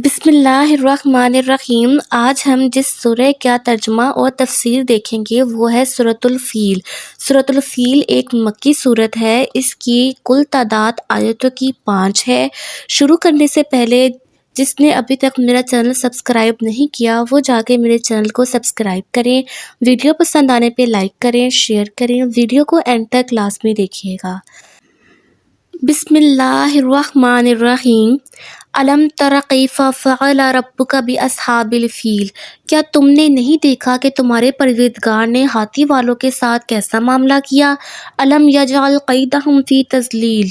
بسم اللہ الرحمن الرحیم۔ آج ہم جس سورہ کا ترجمہ اور تفسیر دیکھیں گے وہ ہے سورۃ الفیل۔ سورۃ الفیل ایک مکی سورت ہے۔ اس کی کل تعداد آیتوں کی 5 ہے۔ شروع کرنے سے پہلے جس نے ابھی تک میرا چینل سبسکرائب نہیں کیا وہ جا کے میرے چینل کو سبسکرائب کریں، ویڈیو پسند آنے پہ لائک کریں، شیئر کریں، ویڈیو کو اینڈ تک لازمی دیکھیے گا۔ بسم اللہ الرحمن الرحیم۔ الم تر کیف فعل ربک باصحاب الفیل، کیا تم نے نہیں دیکھا کہ تمہارے پروردگار نے ہاتھی والوں کے ساتھ کیسا معاملہ کیا؟ الم یجعل کیدہم فی تضلیل،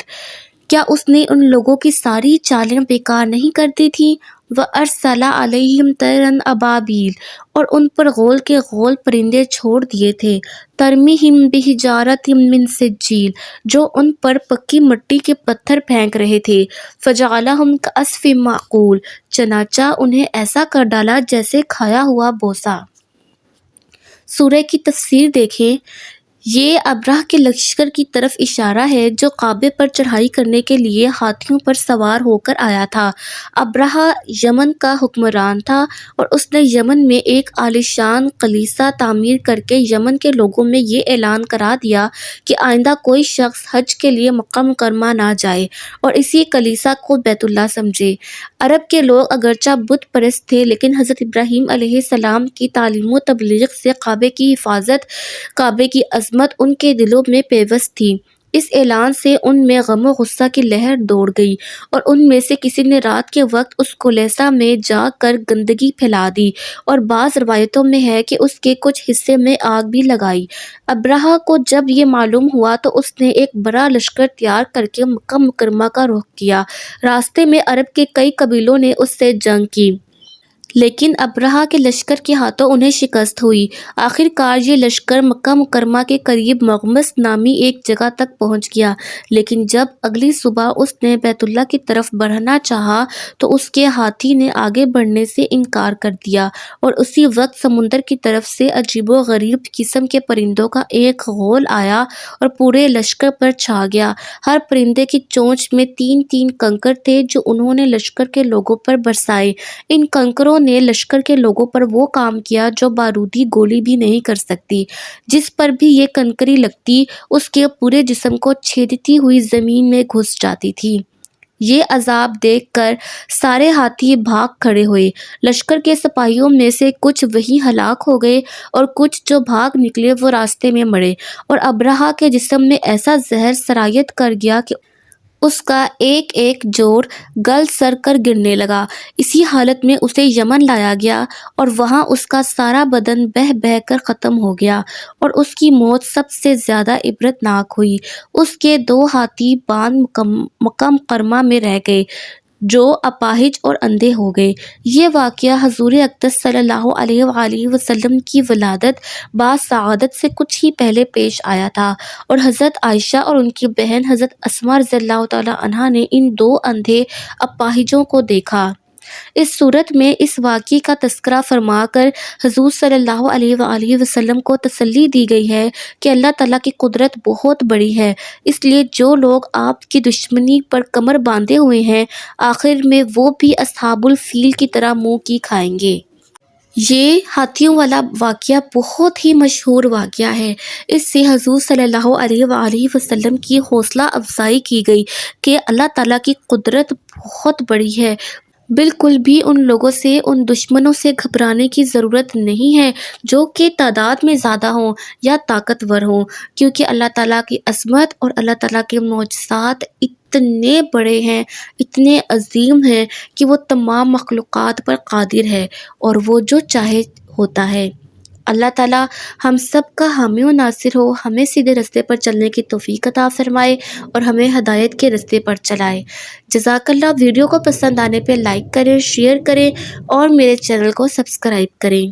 کیا اس نے ان لوگوں کی ساری چالیں بیکار نہیں کر دی تھیں؟ وارسل علیہم طیرا ابابیل، اور ان پر غول کے غول پرندے چھوڑ دیے تھے۔ ترمیہم بحجارۃ من سجیل، جو ان پر پکی مٹی کے پتھر پھینک رہے تھے۔ فجعلہم کعصف معقول، چنانچہ انہیں ایسا کر ڈالا جیسے کھایا ہوا بوسہ۔ سورہ کی تفسیر دیکھیں۔ یہ ابرہہ کے لشکر کی طرف اشارہ ہے جو کعبے پر چڑھائی کرنے کے لیے ہاتھیوں پر سوار ہو کر آیا تھا۔ ابرہہ یمن کا حکمران تھا اور اس نے یمن میں ایک عالیشان کلیسا تعمیر کر کے یمن کے لوگوں میں یہ اعلان کرا دیا کہ آئندہ کوئی شخص حج کے لیے مکہ مکرمہ نہ جائے اور اسی کلیسا کو بیت اللہ سمجھے۔ عرب کے لوگ اگرچہ بت پرست تھے لیکن حضرت ابراہیم علیہ السلام کی تعلیم و تبلیغ سے کعبے کی حفاظت، کعبے کی عظمت ان کے دلوں میں پیوست تھی۔ اس اعلان سے ان میں غم و غصہ کی لہر دوڑ گئی اور ان میں سے کسی نے رات کے وقت اس کلیسا میں جا کر گندگی پھیلا دی، اور بعض روایتوں میں ہے کہ اس کے کچھ حصے میں آگ بھی لگائی۔ ابرہہ کو جب یہ معلوم ہوا تو اس نے ایک بڑا لشکر تیار کر کے مکہ مکرمہ کا رخ کیا۔ راستے میں عرب کے کئی قبیلوں نے اس سے جنگ کی لیکن ابرہہ کے لشکر کے ہاتھوں انہیں شکست ہوئی۔ آخر کار یہ لشکر مکہ مکرمہ کے قریب مغمس نامی ایک جگہ تک پہنچ گیا، لیکن جب اگلی صبح اس نے بیت اللہ کی طرف بڑھنا چاہا تو اس کے ہاتھی نے آگے بڑھنے سے انکار کر دیا، اور اسی وقت سمندر کی طرف سے عجیب و غریب قسم کے پرندوں کا ایک غول آیا اور پورے لشکر پر چھا گیا۔ ہر پرندے کی چونچ میں 3 کنکر تھے جو انہوں نے لشکر کے لوگوں پر برسائے۔ ان کنکروں نے لشکر کے لوگوں پر وہ کام کیا جو بارودی گولی بھی نہیں کر سکتی۔ جس پر بھی یہ کنکری لگتی اس کے پورے جسم کو چھیدتی ہوئی زمین میں گھس جاتی تھی۔ یہ عذاب دیکھ کر سارے ہاتھی بھاگ کھڑے ہوئے۔ لشکر کے سپاہیوں میں سے کچھ وہیں ہلاک ہو گئے اور کچھ جو بھاگ نکلے وہ راستے میں مرے، اور ابرہہ کے جسم میں ایسا زہر سرایت کر گیا کہ اس کا ایک ایک جوڑ گل سڑ کر گرنے لگا۔ اسی حالت میں اسے یمن لایا گیا اور وہاں اس کا سارا بدن بہہ بہہ کر ختم ہو گیا، اور اس کی موت سب سے زیادہ عبرتناک ہوئی۔ اس کے 2 ہاتھی باندھ مکہ مکرمہ میں رہ گئے جو اپاہج اور اندھے ہو گئے۔ یہ واقعہ حضور اقدس صلی اللہ علیہ وآلہ وسلم کی ولادت باسعادت سے کچھ ہی پہلے پیش آیا تھا، اور حضرت عائشہ اور ان کی بہن حضرت اسماء رضی اللہ تعالی عنہا نے ان 2 اندھے اپاہجوں کو دیکھا۔ اس صورت میں اس واقعے کا تذکرہ فرما کر حضور صلی اللہ علیہ وآلہ وسلم کو تسلی دی گئی ہے کہ اللہ تعالیٰ کی قدرت بہت بڑی ہے، اس لیے جو لوگ آپ کی دشمنی پر کمر باندھے ہوئے ہیں آخر میں وہ بھی اصحاب الفیل کی طرح منہ کی کھائیں گے۔ یہ ہاتھیوں والا واقعہ بہت ہی مشہور واقعہ ہے۔ اس سے حضور صلی اللہ علیہ وآلہ وسلم کی حوصلہ افزائی کی گئی کہ اللہ تعالیٰ کی قدرت بہت بڑی ہے۔ بالکل بھی ان لوگوں سے، ان دشمنوں سے گھبرانے کی ضرورت نہیں ہے جو کہ تعداد میں زیادہ ہوں یا طاقتور ہوں، کیونکہ اللہ تعالیٰ کی عظمت اور اللہ تعالیٰ کے معجزات اتنے بڑے ہیں، اتنے عظیم ہیں کہ وہ تمام مخلوقات پر قادر ہے اور وہ جو چاہے ہوتا ہے۔ اللہ تعالیٰ ہم سب کا حامی و ناصر ہو، ہمیں سیدھے رستے پر چلنے کی توفیق عطا فرمائے اور ہمیں ہدایت کے رستے پر چلائے۔ جزاک اللہ۔ ویڈیو کو پسند آنے پہ لائک کریں، شیئر کریں اور میرے چینل کو سبسکرائب کریں۔